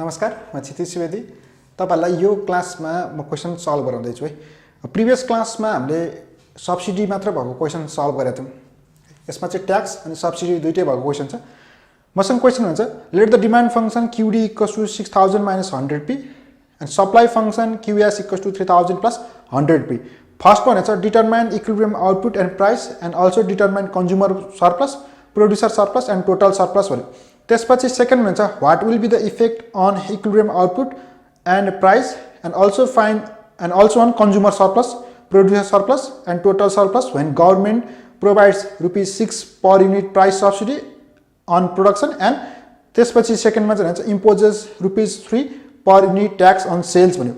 नमस्कार, म क्षितिज सुवेदी। तपाईहरुलाई यो क्लासमा म क्वेशन सल्भ गराउँदै छु है। प्रिभियस क्लासमा हामीले सब्सिडी मात्र भएको क्वेशन सल्भ गरेका थियौं। यसमा चाहिँ ट्याक्स अनि सब्सिडी दुईटै भएको क्वेशन छ। मसँग क्वेशन हुन्छ let the demand function QD equals to 6000 - 100p and supply function QS equals to 3000 plus 100p. First one is determine equilibrium output and price and also determine consumer surplus, producer surplus and total surplus भन्यो। त्यसपछि second हुन्छ what will be the effect on equilibrium output and price and also on consumer surplus, producer surplus and total surplus when government provides ₹6 per unit price subsidy on production and त्यसपछि सेकेन्डमा चाहिँ हुन्छ imposes ₹3 per unit tax on sales भन्यो।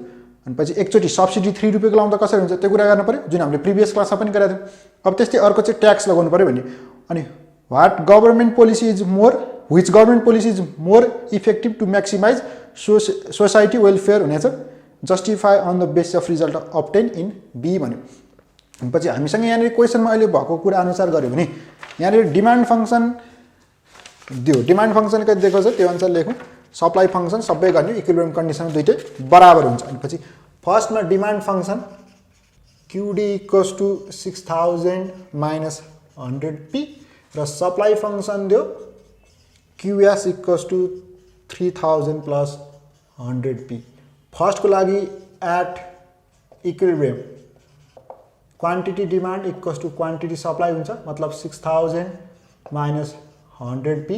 अनि पछि एकचोटी subsidy 3 रुपैयाँको लाउँदा कसरी हुन्छ त्यो कुरा गर्नु पर्यो, जुन हामीले प्रिभियस क्लासमा पनि गरेका थियौं। अब त्यस्तै अर्को चाहिँ ट्याक्स लगाउनु पर्यो भन्ने। अनि which government policy is more effective to maximize society welfare हुनेछ, justify on the basis of result obtained in B भन्यो। अनि पछि हामीसँग यहाँ क्वेशनमा अहिले भएको कुरा अनुसार गर्यो भने यहाँ डिमान्ड फंक्शन दियो, डिमान्ड फंक्शन कति दिएको छ त्यो अनुसार लेखौं। सप्लाई फंक्शन सबै गर्ने इक्विलिब्रियम कन्डिसन दुईटै बराबर हुन्छ। अनि पछि फर्स्टमा demand function QD equals to 6000 - 100p र सप्लाई फंक्शन दियो QS equals to 3000 plus 100p। First को लागि at equilibrium quantity demand equals to quantity supply हुन्छ, मतलब 6000 - 100p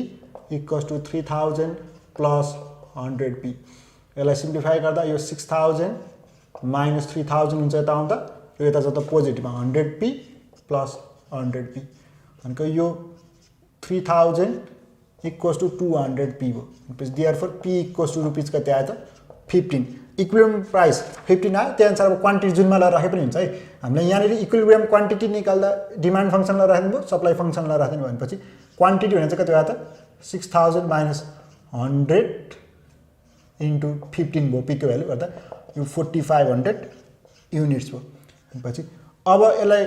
equals to 3000 plus 100p। यसलाई सिम्प्लिफाई गर्दा यो 6000 - 3000 हुन्छ, यता आउँदा र यता जता पोजिटिभमा 100p plus 100p। अनि यो 3000 इक्वल्स टु 200p भयो। Therefore p equals to rupees कति आयो त 15। इक्विलिब्रियम प्राइस 15 आयो, त्यही अनुसार अब क्वान्टिटी जुनमा लगाएर राखे पनि हुन्छ है। हामीले यहाँनिर इक्विलिब्रियम क्वान्टिटी निकाल्दा डिमान्ड फंक्शनलाई राख्दिनु भयो, सप्लाई फंक्शनलाई राख्दिनु भनेपछि क्वान्टिटी भने चाहिँ कति आयो त 6000 - 100 into 15 भयो, p को भ्यालु गर्दा यो 4500 युनिट्स भयो। पछि अब यसलाई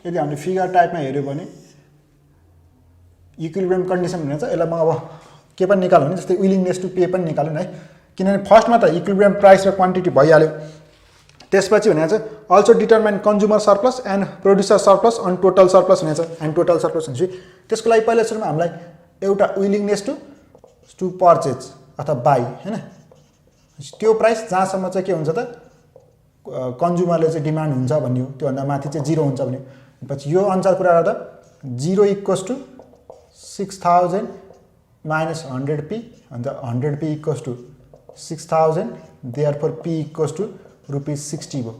यदि हामीले फिगर टाइपमा हेर्यो भने इक्विलिब्रियम कन्डिसन भनेको छ, यसलाई म अब के पनि निकाल्नु भने जस्तै विलिङनेस टु पे पनि निकाल्नु है, किनभने फर्स्टमा त इक्विलिब्रियम प्राइस र क्वान्टिटी भइहाल्यो। त्यसपछि भनेको चाहिँ also determine consumer surplus and producer surplus on total surplus भनेको छ। एन्ड टोटल सरप्लस भनेपछि त्यसको लागि पहिला सुरुमा हामीलाई एउटा विलिङनेस टु पर्चेज अथवा बाई हैन, त्यो प्राइस जहाँसम्म चाहिँ के हुन्छ त कन्ज्युमरले चाहिँ डिमान्ड हुन्छ भन्ने हो, त्योभन्दा माथि चाहिँ 0 हुन्छ भन्ने। पछि यो अनुसार कुरा गर्दा 0 equals to 6000 - 100p and 100p equals to 6000, therefore p equals to ₹60 भयो।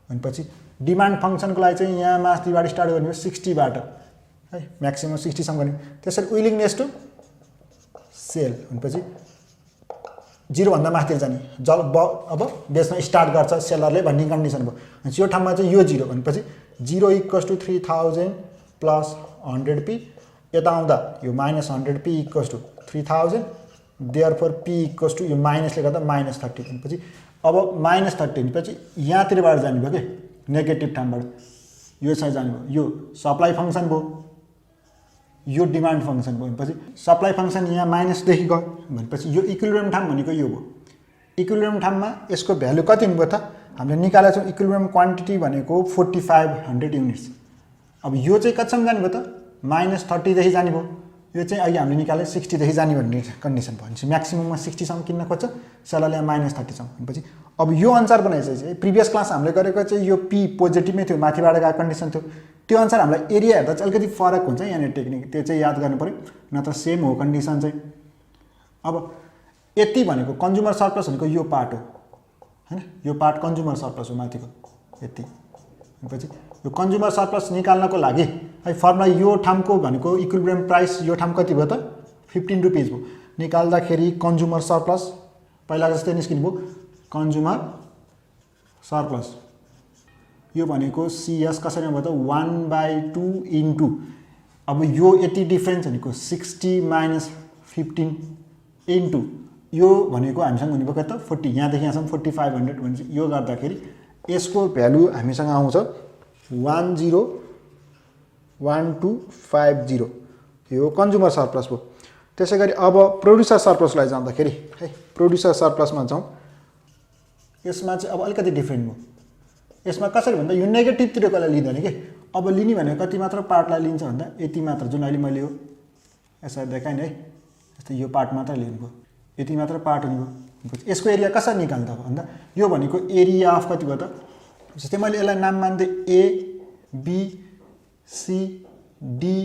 अनि पछि डिमान्ड फंक्शनको लागि चाहिँ यहाँ माथिबाट स्टार्ट गर्ने हो 60 बाट है, म्याक्सिमम 60 सम्म गर्ने। त्यसरी विलिङनेस टु सेल अनि पछि 0 भन्दा माथि जाने अब बेच्न स्टार्ट गर्छ सेलरले भन्ने कन्डिसन भयो। अनि यो ठाउँमा चाहिँ यो 0 भनेपछि 0 इक्वल्स टु 3000 plus 100p, यता आउँदा यो -100p equals to 3000, therefore p equals to यो माइनसले गर्दा -30। पछि अब -30 पछि यहाँतिरबाट जाने भयो के नेगेटिभ ठाउँबाट यो चाहिँ जाने भयो, यो सप्लाई फंक्शन भयो, यो डिमान्ड फंक्शन भयो। पछि सप्लाई फंक्शन यहाँ माइनस देखि गयो भनेपछि यो इक्विलिब्रियम ठाउँ भनेको यो भयो। इक्विलिब्रियम ठाउँमा यसको भ्यालु कति हुनुभयो त हामीले निकालेको छौं, इक्विलिब्रियम क्वान्टिटी भनेको 4500 युनिट्स। अब यो चाहिँ कतिसम्म जाने भयो त -30 देखि जाने भयो, यो चाहिँ अहिले हामीले निकाले 60 देखि जाने भन्ने कन्डिसन भयो। भने म्याक्सिमममा 60 सम्म किन्न खोज्छ, सेलरले -30 सम्म। पछि अब यो अनुसार बनाइसकेपछि चाहिँ प्रिभियस क्लास हामीले गरेको चाहिँ यो p पोजिटिभमै थियो, माथिबाट गएको कन्डिसन थियो, त्यो अनुसार हामीलाई एरिया हेर्दा चाहिँ अलिकति फरक हुन्छ यहाँ टेक्निक, त्यो चाहिँ याद गर्नु पर्यो, नत्र सेम हो कन्डिसन चाहिँ। अब यति भनेको कन्ज्युमर सरप्लस भनेको यो पार्ट हो हैन, यो पार्ट कन्ज्युमर सरप्लस हो माथिको यति। पछि यो कन्ज्युमर सरप्लस निकाल्नको लागि है फर्मुला यो ठाउँको भनेको इक्विलिब्रियम प्राइस यो ठाउँ कति भयो त 15 रुपीज भयो। निकाल्दाखेरि कन्ज्युमर सरप्लस पहिला जस्तै निस्किनु भयो, कन्ज्युमर सरप्लस यो भनेको CS कसरी भयो त 1/2 इन्टु अब यो यति डिफरेन्स भनेको 60 - 15 इन्टु यो भनेको हामीसँग हुने भयो त 40, यहाँदेखि यहाँसम्म 4500 भनेपछि यो गर्दाखेरि यसको भ्यालु हामीसँग आउँछ 101250, यो कन्ज्युमर सरप्लस भयो। त्यसैगरी अब प्रोड्युसर सरप्लसलाई जाँदाखेरि है प्रोड्युसर सरप्लसमा जाउँ यसमा चाहिँ अब अलिकति डिफरेन्ट हो यसमा कसरी भन्दा यो नेगेटिभतिरकोलाई लिँदैन के अब लिने भने कति मात्र पार्टलाई लिन्छ भन्दा यति मात्र जुन अहिले मैले यो यसरी देखाएँ है जस्तै यो पार्ट मात्र लिनुको यति मात्र पार्ट हुनेको यसको एरिया कसरी निकाल्नु त भन्दा यो भनेको एरिया अफ कति भयो त जस्तै मैले यसलाई नाम मान्दै ए बी सी डी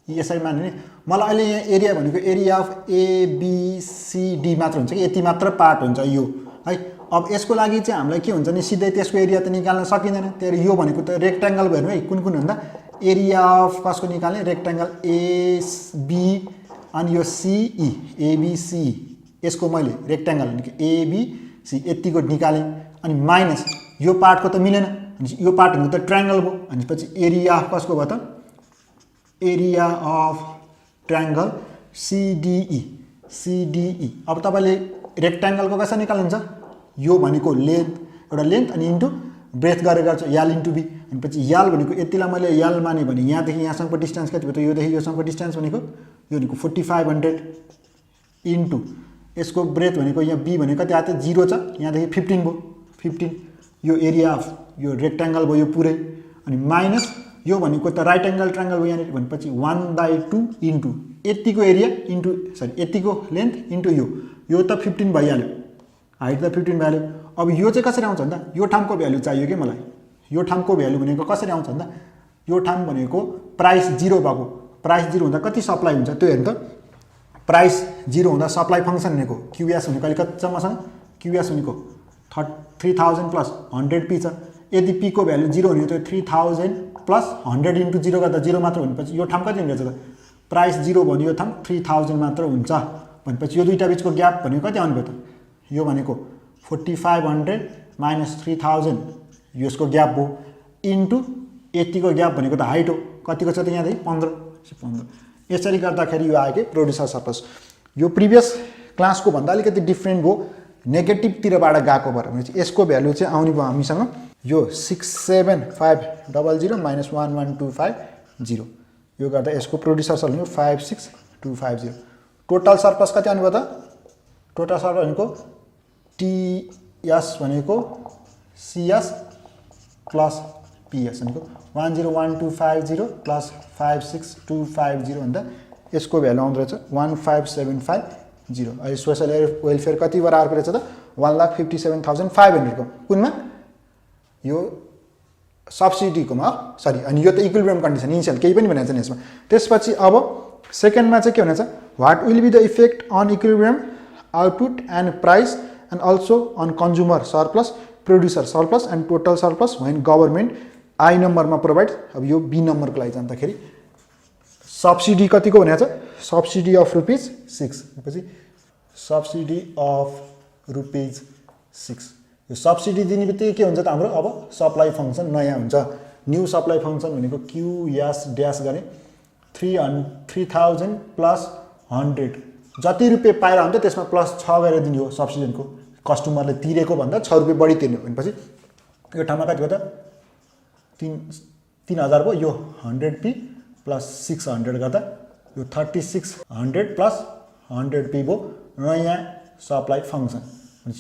यसरी मान्ने मलाई अहिले यहाँ एरिया भनेको area of A B C D मात्र हुन्छ कि यति मात्र पार्ट हुन्छ यो है अब यसको लागि चाहिँ हामीलाई के हुन्छ नि सिधै त्यसको एरिया त निकाल्न सकिँदैन त्यही यो भनेको त रेक्ट्याङ्गल भयो है कुन कुन भन्दा एरिया अफ कसको निकाल्ने रेक्ट्याङ्गल एबी अनि यो सिई एबिसी यसको मैले रेक्ट्याङ्गल भनेको एबिसी यतिको निकालेँ अनि माइनस यो पार्टको त मिलेन यो पार्ट भनेको त ट्रायङ्गल भयो भनेपछि एरिया अफ कसको भयो त एरिया अफ ट्रायङ्गल सिडिई अब तपाईँले रेक्ट्याङ्गलको कसरी निकाल्नुहुन्छ यो भनेको लेन्थ एउटा लेन्थ अनि इन्टु ब्रेथ गरेर गर्छ याल इन्टु बी भनेपछि याल भनेको यतिलाई मैले याल माने भने यहाँदेखि यहाँसम्मको डिस्टेन्स कति भयो त योदेखि योसम्मको डिस्टेन्स भनेको यो भनेको 4500 इन्टु यसको ब्रेथ भनेको यहाँ बी भनेको कति आयो त 0 छ यहाँदेखि 15 भयो 15 यो एरिया अफ यो रेक्ट्याङ्गल भयो यो पुरै अनि माइनस यो भनेको त राइट एङ्गल ट्रायङ्गल भयो यहाँनिर भनेपछि 1/2 इन्टु यतिको एरिया इन्टु सरी यतिको लेन्थ इन्टु यो त 15 भइहाल्यो हाइट त 15 भ्याल्यु अब यो चाहिँ कसरी आउँछ भन्दा यो ठाउँको भ्यालु चाहियो कि मलाई यो ठाउँको भ्यालु भनेको कसरी आउँछ भन्दा यो ठाउँ भनेको प्राइस 0 भएको प्राइस 0 हुँदा कति सप्लाई हुन्छ त्यो हेर्नु त प्राइस 0 हुँदा सप्लाई फङ्सन भनेको क्युएस भनेको अहिले कति छ मसँग क्युएस भनेको 3000 प्लस 100p छ यदि p को भ्यालु 0 हुने त 3000 प्लस 100 इन्टु 0 गर्दा 0 मात्र भनेपछि यो ठाउँ कति हुनेछ त प्राइस 0 भने यो ठाउँ 3000 मात्र हुन्छ भनेपछि यो दुईटा बिचको ग्याप भनेको कति आउने भयो त यो भनेको 4500 माइनस 3000 यसको ग्याप भयो इन्टु यतिको ग्याप भनेको त हाइट हो कतिको छ त यहाँदेखि 15 यसरी गर्दाखेरि यो आयो कि प्रोड्युसर सरप्लस यो प्रिभियस क्लासको भन्दा अलिकति डिफ्रेन्ट भयो नेगेटिभतिरबाट गएको भएर भनेपछि यसको भ्यालु चाहिँ आउने भयो हामीसँग यो 67500 माइनस 11250 यो गर्दा यसको प्रोड्युसर सरप्लस 56250 टोटल सरप्लस कति आउने भयो त टोटल सरप्लस भनेको टीएस भनेको सीएस प्लस पीएस भनेको 101250 प्लस 56250 भन्दा यसको भ्यालु आउँदो रहेछ 15750 अहिले सोशल वेलफेयर कति बर आएको रहेछ त 1,57,500 को कुनमा यो सब्सिडीकोमा सरी अनि यो त इक्विलिब्रियम कन्डिसन इनिशियल केही पनि भनेको छैन यसमा त्यसपछि अब सेकेन्डमा चाहिँ के भनेछ what will be the effect on equilibrium output and price and also on consumer surplus, producer surplus and total surplus when government I number मा provide अब यो B number को लागि जाँदाखेरि सब्सिडी कतिको भनेको छ सब्सिडी अफ रुपीज 6 पछि सब्सिडी अफ रुपीज 6 यो सब्सिडी दिने बित्तिकै के हुन्छ त हाम्रो अब सप्लाई फंक्सन नयाँ हुन्छ न्यू सप्लाई फंक्सन भनेको QS ड्याश गरे 3000 प्लस 100 जति रुपैयाँ पाएर हुन्छ त्यसमा प्लस 6 गरेर दिने हो सब्सिडीको कस्टमरले तिरेको भन्दा 6 रुपैयाँ बढी तिर्ने भनेपछि यो ठाउँमा कति भयो त 3000 भयो यो 100p प्लस 600 गर्दा यो 3600 प्लस 100p भयो नयाँ सप्लाई फंक्सन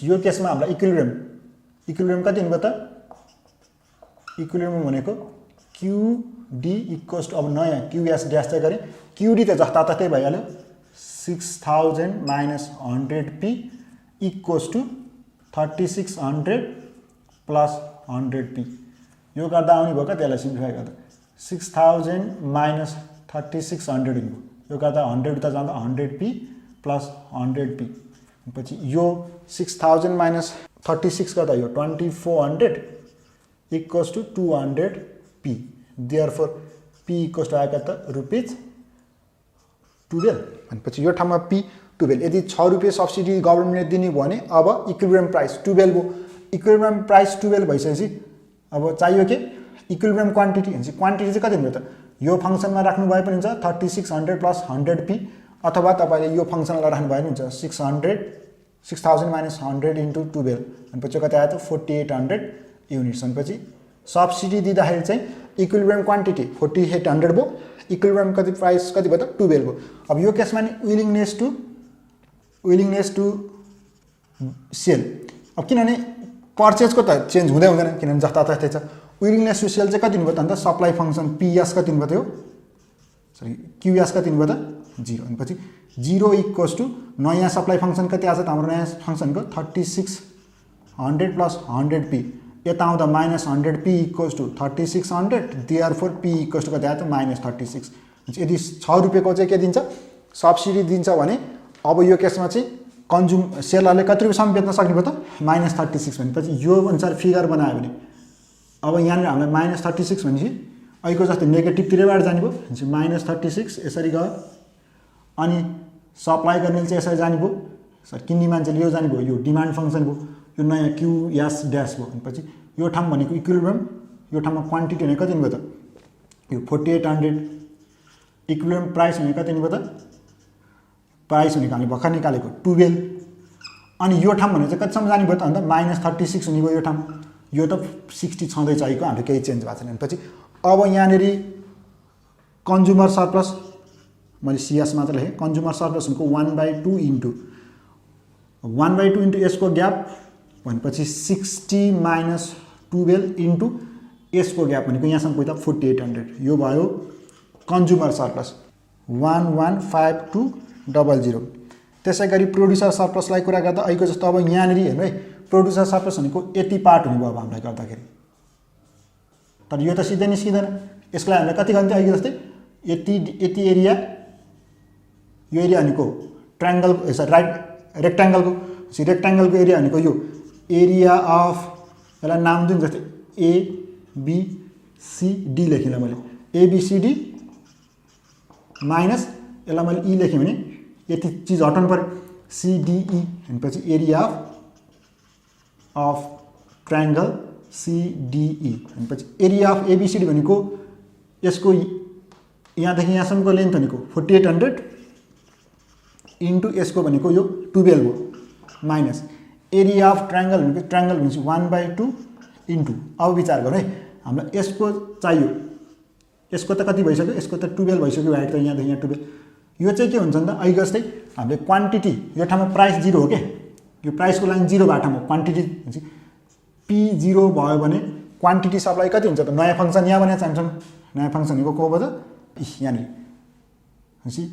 यो केसमा हामीलाई इक्विलिब्रियम कति हुने भयो त इक्विलिब्रियम भनेको QD इक्वल्स टु अब नयाँ QS ड्याश चाहिँ गरे QD त जताततै भइहाल्यो 6000 minus 100p equals to 3600 plus 100p यो गर्दा आउने भयो का त्यसलाई सिम्प्लिफाई गर्दा 6000 minus 3600 हुने यो गर्दा 100 त जाँदा 100p plus 100p पछि यो 6000 minus 36 गर्दा यो 2400 equals to 200p therefore p equals to आएको त रुपीज 12 भनेपछि यो ठाउँमा p 12 यदि 6 रुपैयाँ सब्सिडी गभर्नमेन्टले दिने भयो भने अब इक्विलिब्रियम प्राइस 12 हो इक्विलिब्रियम प्राइस 12 भइसकेपछि अब चाहियो के इक्विलिब्रियम क्वान्टिटी हुन्छ क्वान्टिटी चाहिँ कति हुन्छ त यो फंक्सनमा राख्नु भए पनि हुन्छ 3600 प्लस 100p अथवा तपाईले यो फंक्सनलाई राख्नु भए पनि हुन्छ 6000 minus 100 into 12 भनेपछि कति आयो त 4800 युनिट्स भनेपछि सब्सिडी दिँदाखेरि चाहिँ इक्विलिब्रियम क्वान्टिटी 4800 भयो इक्विलिब्रियम कति प्राइस कति भयो त 12 भयो। अब यो केसमा नि विलिङनेस टु सेल, अब किनभने पर्चेजको त चेन्ज हुँदै हुँदैन किनभने जताततै छ। विलिङनेस टु सेल चाहिँ कति हुनुभयो त अन्त सप्लाई फङ्सन PS कति हुनुभयो त यो सरी QS कति हुनुभयो त 0 अनि पछि 0 इक्वल्स टु नयाँ सप्लाई फङ्सन कति आछ त हाम्रो नयाँ फङ्सनको 3600 प्लस 100p, यता आउँदा -100p equals to 3600, therefore p equals to कति आयो त -36। यदि 6 रुपैयाँको चाहिँ के दिन्छ सब्सिडी दिन्छ भने अब यो केसमा चाहिँ सेलरले कति रुपैयाँसम्म बेच्न सक्ने भयो त -36 भनेपछि यो अनुसार फिगर बनायो भने अब यहाँनिर हामीलाई -36 भनेपछि अहिलेको जस्तो नेगेटिभतिरबाट जाने भयो -36 यसरी गयो अनि सप्लाई गर्नेले चाहिँ यसरी जाने भयो सर किन्ने मान्छेले यो जाने भयो यो डिमान्ड फङ्सन भयो यो नयाँ QS ड्यास भयो भनेपछि यो ठाउँ भनेको इक्विलिब्रियम यो ठाउँमा क्वान्टिटी भनेको कति भयो त यो 4800 इक्विलिब्रियम प्राइस भनेको कति भयो त प्राइस भनेको हामीले भर्खर निकालेको 12 अनि यो ठाउँ भने चाहिँ कतिसम्म जाने भयो त अन्त -36 हुने भयो यो ठाउँ यो त 60 छँदैछ अहिलेको हाम्रो केही चेन्ज भएको छैन। पछि अब यहाँनिर कन्ज्युमर सरप्लस मैले CS मात्र लेखेँ कन्ज्युमर सरप्लस भनेको 1/2 इन्टु 1/2 इन्टु यसको ग्याप भनेपछि 60 - 12 इन्टु यसको ग्याप भनेको यहाँसम्म पुग्दा 4800 यो भयो कन्ज्युमर सरप्लस 115,200। त्यसै गरी प्रोड्युसर सरप्लसलाई कुरा गर्दा अहिलेको जस्तो अब यहाँनिर हेर्नु है प्रोड्युसर सरप्लस भनेको यति पार्ट हुने भयो अब हामीलाई गर्दाखेरि, तर यो त सिधै निस्किँदैन यसलाई हामीले कति गर्ने अहिले जस्तै यति एरिया यो एरिया भनेको ट्रायङ्गल राइट रेक्ट्याङ्गलको एरिया भनेको यो एरिया अफ यसलाई नाम दिउँ जस्तै ABCD लेखेँ मैले ABCD माइनस यसलाई मैले E लेखेँ भने यति चिज हटाउनु पर्यो CDE भनेपछि एरिया अफ ट्रायङ्गल CDE भनेपछि एरिया अफ ABCD भनेको यसको यहाँदेखि यहाँसम्मको लेन्थ भनेको 4800 इन्टु यसको भनेको यो 12 हो माइनस एरिया अफ ट्रायङ्गल भनेपछि 1/2 इन्टु अब विचार गरौँ है हामीलाई यसको चाहियो यसको त कति भइसक्यो यसको त 12 भइसक्यो हाइट त यहाँदेखि यहाँ 12 यो चाहिँ के हुन्छ नि त अहिले जस्तै हामीले क्वान्टिटी यो ठाउँमा प्राइस 0 हो के यो प्राइसको लाइन 0 बाटामा क्वान्टिटी P0 भयो भने क्वान्टिटी सप्लाई कति हुन्छ त नयाँ फङ्सन यहाँ बनाएको छ हामीसँग नयाँ फङ्सन को भयो त यहाँनिर भनेपछि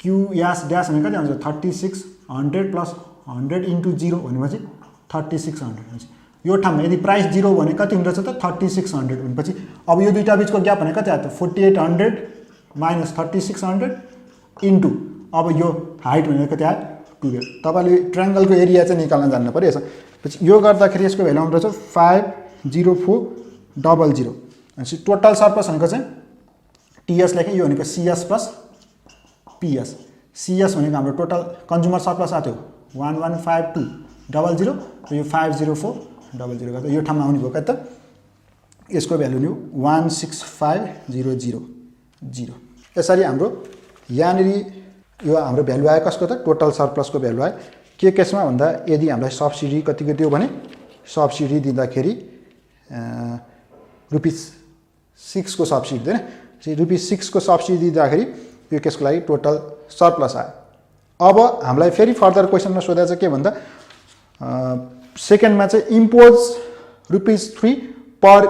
QS ड्यास भने कति आउँछ 3600 प्लस 100 इन्टु 0 भनेपछि 3600 भनेपछि यो ठाउँमा यदि प्राइस 0 भने कति हुँदो रहेछ त 3600 भनेपछि अब यो दुईटा बिचको ग्याप भने कति आयो त 4800 माइनस 3600 इन्टु अब यो हाइट भनेको कति आयो 12 तपाईँले ट्रायङ्गलको एरिया चाहिँ निकाल्न जान्नु पर्यो यसो पछि यो गर्दाखेरि यसको भ्यालु आउँदो रहेछ 50400 भनेपछि टोटल सरप्लस भनेको चाहिँ TS लेखेँ यो भनेको CS प्लस PS CS भनेको हाम्रो टोटल कन्ज्युमर सरप्लस आएको थियो 115,200 र यो 50400 गर्दा यो ठाउँमा आउने भयो कति त यसको भ्यालु नि 165,000 यसरी हाम्रो यहाँनिर यो हाम्रो भ्यालु आयो कसको त टोटल सरप्लसको भ्यालु आयो के केसमा भन्दा यदि हामीलाई सब्सिडी कतिको दियो भने सब्सिडी दिँदाखेरि ₹6 को सब्सिडी दिएन ₹6 को सब्सिडी दिँदाखेरि यो केसको लागि टोटल सरप्लस आयो। अब हामीलाई फेरि फर्दर क्वेसनमा सोधा चाहिँ के भन्दा सेकेन्डमा चाहिँ impose ₹3 per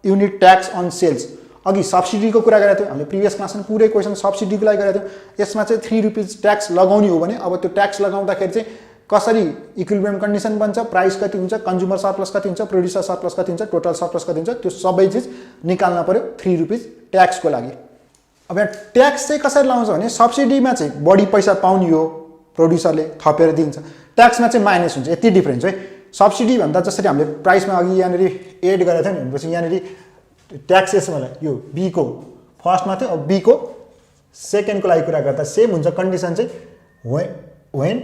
unit tax on sales अघि सब्सिडीको कुरा गरेको थियो हामीले प्रिभियस क्लासमा पुरै क्वेसन सब्सिडीको लागि गरेको थियो यसमा चाहिँ ₹3 ट्याक्स लगाउने हो भने अब त्यो ट्याक्स लगाउँदाखेरि चाहिँ कसरी इक्विलिब्रियम कन्डिसन बन्छ प्राइस कति हुन्छ कन्ज्युमर सरप्लस कति हुन्छ प्रोड्युसर सरप्लस कति हुन्छ टोटल सरप्लस कति हुन्छ त्यो सबै चिज निकाल्न पर्यो ₹3 ट्याक्सको लागि। अब यहाँ ट्याक्स चाहिँ कसरी लाउँछ भने सब्सिडीमा चाहिँ बढी पैसा पाउने हो प्रोड्युसरले थपेर दिन्छ ट्याक्समा चाहिँ माइनस हुन्छ यति डिफरेन्स है। सब्सिडी भन्दा जसरी हामीले प्राइसमा अघि यहाँनिर एड गरेको थियो नि भनेपछि यहाँनिर ट्याक्स यसमा यो B को फर्स्टमा थियो अब B को सेकेन्डको लागि कुरा गर्दा सेम हुन्छ कन्डिसन चाहिँ when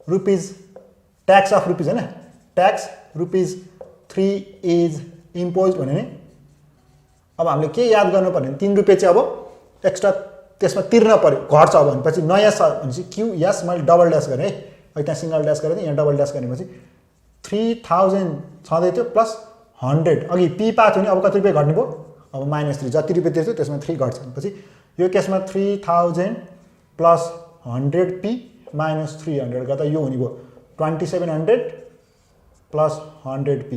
rupees tax of rupees हैन ट्याक्स ₹3 इज इम्पोज भने अब हामीले के याद गर्नु पर्ने ₹3 चाहिँ अब एक्स्ट्रा त्यसमा तिर्न पर्यो घट्छ अब भनेपछि नयाँ भनेपछि QS मैले डबल ड्यास गरेँ है त्यहाँ सिंगल ड्यास गरेँ यहाँ डबल ड्यास गरेपछि 3000 छँदै थियो प्लस 100 अघि P पाएको थियो नि अब कति रुपियाँ घट्ने भयो अब -3 जति रुपैयाँ तिर्छ त्यसमा 3 घट्छ पछि यो केसमा 3000 प्लस 100p माइनस 300 गर्दा यो हुने भयो 2700 प्लस 100p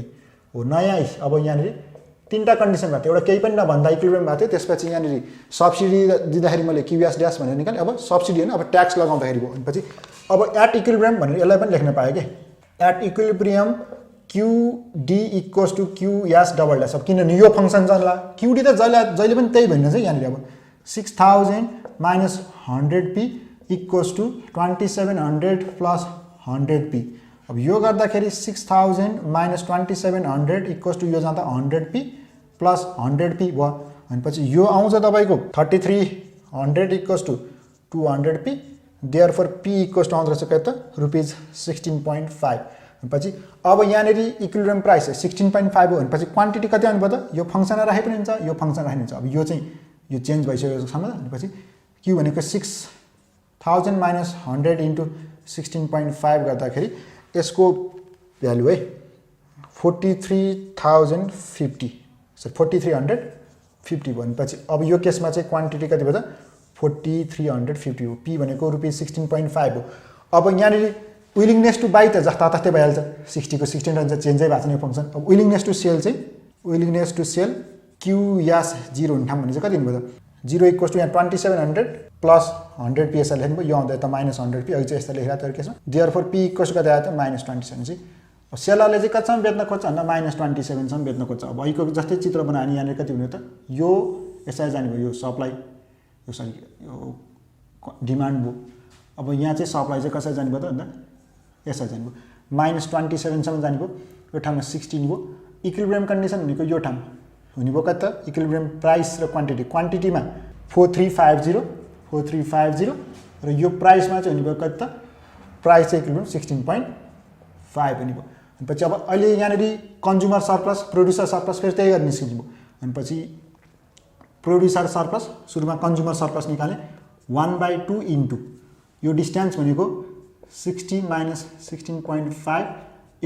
हो नयाँ अब यहाँनिर तीनटा कन्डिसन भएको थियो एउटा केही पनि नभन्दा इक्विलिब्रियम भएको थियो त्यसपछि यहाँनिर सब्सिडी दिँदाखेरि मैले क्युएस ड्यास भनेर निकालेँ अब सब्सिडी होइन अब ट्याक्स लगाउँदाखेरि भयो भनेपछि अब एट इक्विलिब्रियम भनेर यसलाई पनि लेख्न पाएँ कि at equilibrium QD equals to QS double dash अब किनभने यो फङ्सन जानला QD त जहिले पनि त्यही भनिन्छ यहाँनिर अब 6000 minus 100p equals to 2700 plus 100p अब यो गर्दाखेरि 6000 माइनस 2700 इक्वल्स टु यो जाँदा 100p प्लस 100p भयो भनेपछि यो आउँछ तपाईँको 3300 equals to 200p therefore p equals to आउँदो रहेछ कति त ₹16.5 भनेपछि अब यहाँनिर इक्विलिब्रियम प्राइस 16.5 हो भनेपछि क्वान्टिटी कति आउनु पर्यो त यो फङ्सनमा राखे पनि हुन्छ यो फङ्सन राखे हुन्छ अब यो चाहिँ यो चेन्ज भइसकेको छ भनेपछि q भनेको 6000 माइनस 100 इन्टु 16.5 गर्दाखेरि यसको भ्यालु है 43,050 सरी 4350 भनेपछि अब यो केसमा चाहिँ क्वान्टिटी कति भयो त 4350 हो p भनेको ₹16.5 हो अब यहाँनिर विलिङनेस टु बाई त जस्ता तस्तै भइहाल्छ 60 को 16 रहन्छ चेन्जै भएको छ यो फङ्सन अब विलिङनेस टु सेल QS 0 हुने ठाउँ भने चाहिँ कति हुनुभयो त 0 इक्वल्स टु यहाँ 2700 प्लस 100p यसरी लेख्नु भयो यो आउँदा त माइनस 100p अघि चाहिँ यस्तो लेखिरहेको थियो केसमा देयरफोर p इक्वल्स कति आयो त -27 चाहिँ अब सेलरले चाहिँ कतिसम्म बेच्न खोज्छ भन्दा -27 सम्म बेच्न खोज्छ अब अहिलेको जस्तै चित्र बनायो यहाँनिर कति हुने त यो यसरी जाने भयो यो सप्लाई यो सरी यो डिमान्ड भयो अब यहाँ चाहिँ सप्लाई चाहिँ कसरी जाने भयो त भन्दा यसरी जाने भयो -27 सम्म जाने भयो यो ठाउँमा 16 भयो इक्विलिब्रियम कन्डिसन भनेको यो ठाउँ हुने भयो कति त इक्विलिब्रियम प्राइस र क्वान्टिटीमा 4350 र यो प्राइसमा चाहिँ हुने भयो कति त प्राइस चाहिँ इक्विलिब्रियम 16.5 हुने भयो भनेपछि अब अहिले यहाँनिर कन्ज्युमर सरप्लस प्रोड्युसर सरप्लस फेरि त्यही गरेर निस्किने भयो भनेपछि प्रोड्युसर सरप्लस सुरुमा कन्ज्युमर सरप्लस निकाले 1/2 इन्टु यो डिस्टेन्स भनेको 60 माइनस 16.5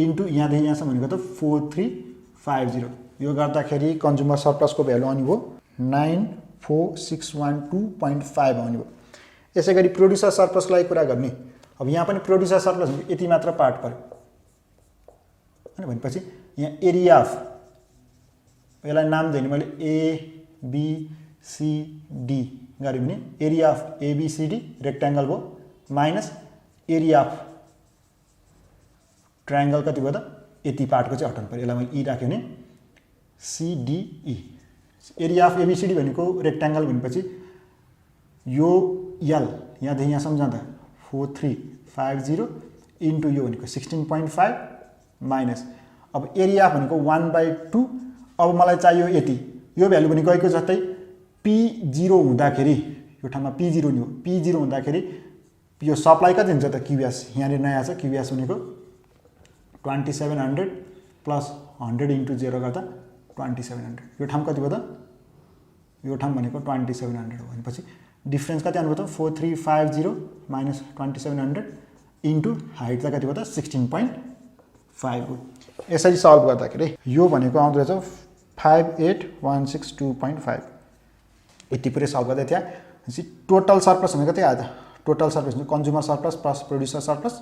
इन्टु यहाँदेखि यहाँसम्म भनेको त 4350 यो गर्दाखेरि कन्ज्युमर सरप्लसको भ्यालु आउने भयो 94612.5 आउने भयो यसै गरी प्रोड्युसर सरप्लसलाई कुरा गर्ने अब यहाँ पनि प्रोड्युसर सरप्लस यति मात्र पार्ट पर्यो हैन भनेपछि यहाँ एरिया अफ यसलाई नाम दिने मैले ABCD गऱ्यो भने एरिया अफ ABCD रेक्ट्याङ्गल भयो माइनस एरिया अफ ट्रायङ्गल कति भयो त यति पार्टको चाहिँ हटाउनु पर्यो यसलाई मैले ई राख्यो भने CDE एरिया अफ ABCD भनेको रेक्ट्याङ्गल भनेपछि यो L यहाँदेखि यहाँसम्म जाँदा 4350 इन्टु यो भनेको 16.5 माइनस अब एरिया भनेको 1/2 अब मलाई चाहियो यति यो भ्यालु भनेको गएको जस्तै P0 हुँदाखेरि यो ठाउँमा P0 नि हो P0 हुँदाखेरि यो सप्लाई कति हुन्छ त QS यहाँनिर नयाँ छ QS भनेको 2700 प्लस 100 इन्टु 0 गर्दा 2700 यो ठाउँ कति भयो त यो ठाउँ भनेको 2700 हो भनेपछि डिफरेन्स कति आउनुभयो त 4350 माइनस 2700 इन्टु हाइट चाहिँ कति भयो त 16.5 हो यसरी सल्भ गर्दाखेरि यो भनेको आउँदो रहेछ 58162.5 यति पुरै सल्भ गर्दै त्यहाँ टोटल सरप्लस भनेको त्यही आयो त total surplus consumer surplus plus producer surplus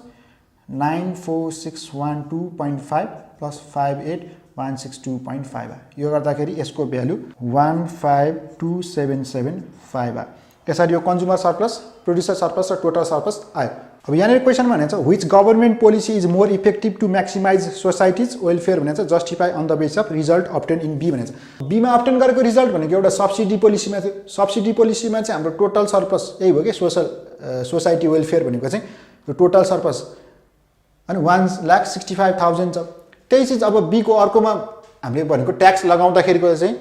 94612.5 plus 58162.5 यो गर्दाखेरि यसको भ्यालु 15277.5 आयो यसरी यो कन्ज्युमर सरप्लस प्रोड्युसर सरप्लस र टोटल सरप्लस आयो अब यहाँनिर क्वेसनमा भनेको छ which government policy is more effective to maximise society's welfare भनेको छ justify on the base of result obtain in B भनेको छ बीमा अब्टेन गरेको रिजल्ट भनेको एउटा सब्सिडी पोलिसीमा थियो सब्सिडी पोलिसीमा चाहिँ हाम्रो टोटल सरप्लस यही भयो कि सोसाइटी वेलफेयर भनेको चाहिँ यो टोटल सरप्लस अनि 1,65,000 छ त्यही चिज अब बीको अर्कोमा हामीले भनेको ट्याक्स लगाउँदाखेरिको चाहिँ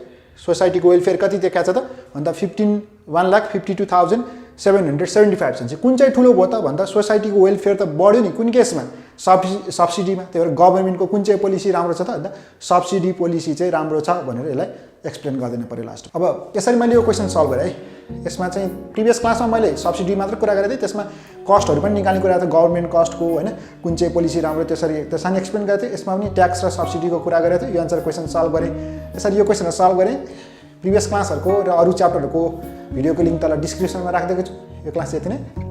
सोसाइटीको वेलफेयर कति देखाएको छ त भन्दा 1,52,775 छ कुन चाहिँ ठुलो भयो त भन्दा सोसाइटीको वेलफेयर त बढ्यो नि कुन केसमा सब्सिडीमा त्यही भएर गभर्नमेन्टको कुन चाहिँ पोलिसी राम्रो छ त भन्दा सब्सिडी पोलिसी चाहिँ राम्रो छ भनेर यसलाई एक्सप्लेन गर्दैन पर्यो लास्ट अब यसरी मैले यो क्वेसन सल्भ गरेँ है यसमा चाहिँ प्रिभियस क्लासमा मैले सब्सिडी मात्र कुरा गरेको थिएँ त्यसमा कस्टहरू पनि निकाल्ने कुरा थियो गभर्नमेन्ट कस्टको होइन कुन चाहिँ पोलिसी राम्रो त्यसरी एक्सप्लेन गरेको थिएँ यसमा पनि ट्याक्स र सब्सिडीको कुरा गरेको थियो यो आन्सर क्वेसन सल्भ गरेँ यसरी यो क्वेसनहरू सल्भ गरेँ प्रिभियस क्लासहरुको र अरु च्याप्टरहरुको भिडियोको लिंक तल डिस्क्रिप्सनमा राखिदिएको छु। यो क्लास यति नै।